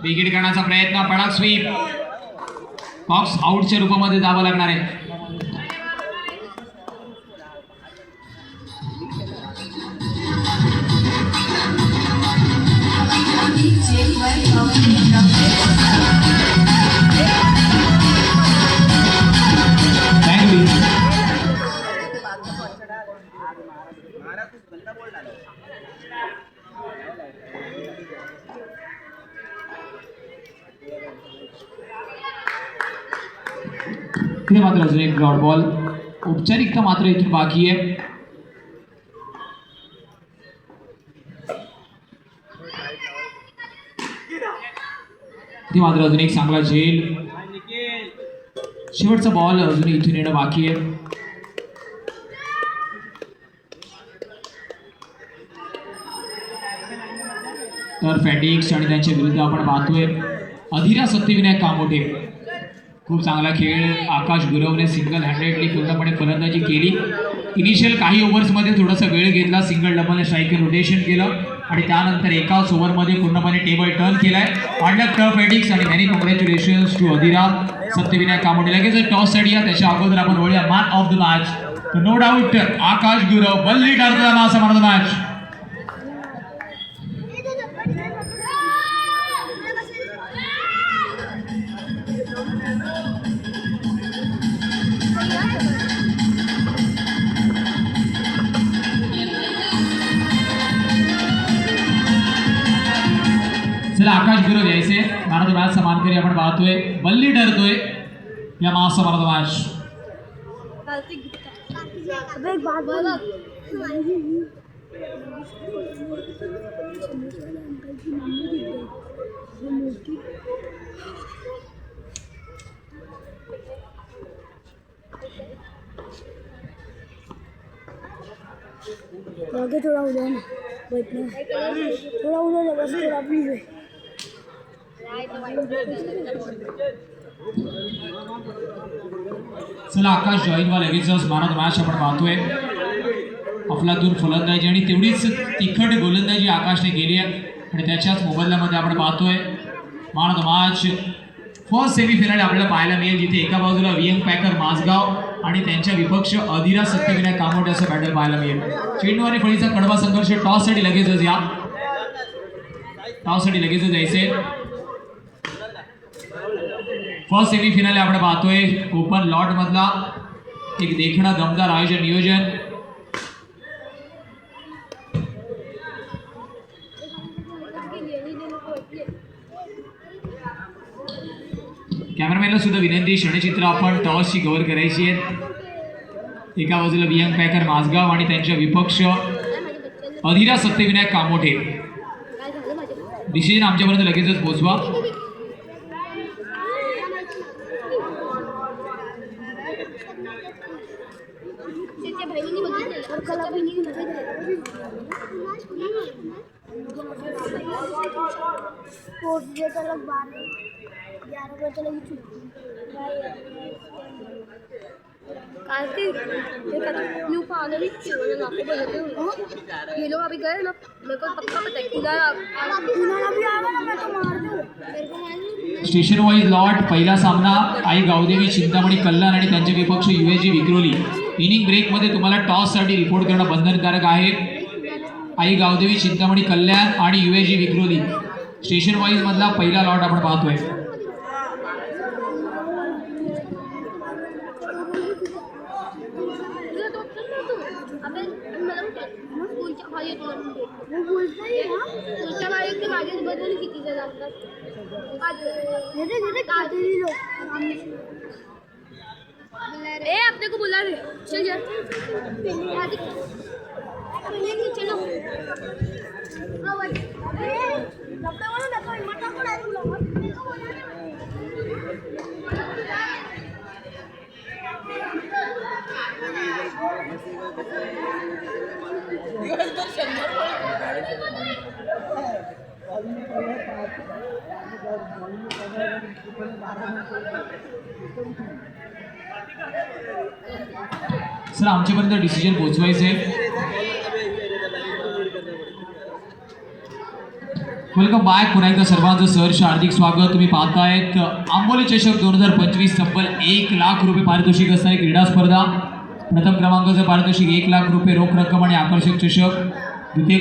Wicket करण्याचा प्रयत्न, पडाक sweep, box आउटच्या रूपामध्ये जावं लागणार आहे. मात्र अजून एक डॉट बॉल, औपचारिकता मात्र इथून बाकी आहे. मात्र अजून एक चांगला झेल, शेवटचा बॉल अजून इथून येणं बाकी आहे. तर फॅटिक्स आणि त्यांच्या विरुद्ध आपण पाहतोय अधिरा सत्यविनायक कामोठे. खूप चांगला खेळ, आकाश गुरवने सिंगल हँडेडली पूर्णपणे फलंदाजी केली. इनिशियल काही ओव्हर्समध्ये थोडासा वेळ घेतला, सिंगल डबल स्ट्राईक रोटेशन केलं आणि त्यानंतर एकाच ओव्हरमध्ये पूर्णपणे टेबल टर्न केलाय. ऑनलक टफ फॅटिक्स आणि many congratulations to Adhira Satyavinayak Kamothe. लगेच टॉस साठी त्याच्या अगोदर आपण वळूया man of the match. No doubt Akash Gurav बल्ली ठरताना असं म्हणतो मॅच. चला आकाश गुरव यायचे मॅन ऑफ द मॅच मानकरी आपण पाहतोय, बल्ली ठरतोय या मासा मॅन ऑफ द मॅच. थोड़ा उधर ना बैठना, थोड़ा उधर बस, थोड़ा प्लीज. चला आकाश जॉईन वा लगेचच मॅन ऑफ द मॅच आपण पाहतोय. अफलातून फलंदाजी आणि तेवढीच तिखट गोलंदाजी आकाशने केली आहे आणि त्याच्याच मोबदल्यामध्ये आपण पाहतोय man of the match. First semifinal आपल्याला पाहायला मिळेल जिथे एका बाजूला वियंग पॅकर माझगाव आणि त्यांच्या विपक्ष अधिरा सत्यविनायक कामोठे असं बॅटल पाहायला मिळेल. चेंडू आणि फळीचा कडवा संघर्ष. टॉससाठी लगेचच या, टॉससाठी लगेचच जायचे. फर्स्ट सेमीफायनल आपण पाहतोय ओपन लॉट मधला एक देखणं दमदार आयोजन नियोजन. कॅमेरामॅनला सुद्धा विनंती, क्षणचित्र आपण टॉसची कव्हर करायची आहेत. एका बाजूला वियंग पॅकर माझगाव आणि त्यांच्या विपक्ष अधिरा सत्यविनायक कामोठे. डिसिजन आमच्यापर्यंत लगेचच पोहोचवा. ये लोग अभी गए ना, मेरे को पक्का पता है स्टेशन वाईज लॉट. पहिला सामना आई गावदेवी चिंतामणी कल्याण आणि त्यांचे विपक्ष UAG विक्रोली. इनिंग ब्रेकमध्ये तुम्हाला टॉससाठी रिपोर्ट करणं बंधनकारक आहे. आई गावदेवी चिंतामणी कल्याण आणि UAG विक्रोली स्टेशन वाईज मधला पहिला लॉट आपण पाहतोय. अपने को बुला रहे, चल जा चलो. सर आमच्यापर्यंत डिसिजन पोहोचवायचे आहे. Welcome back. पुन्हा एकदा सर्वांचं सहर्ष हार्दिक स्वागत. तुम्ही पाहतायत आंबोली चषक 2025 तब्बल 1 लाख रुपये पारितोषिक असणारी क्रीडा स्पर्धा. प्रथम क्रमांकाचं पारितोषिक 1 लाख रुपये रोख रक्कम आणि आकर्षक चषक. द्वितीय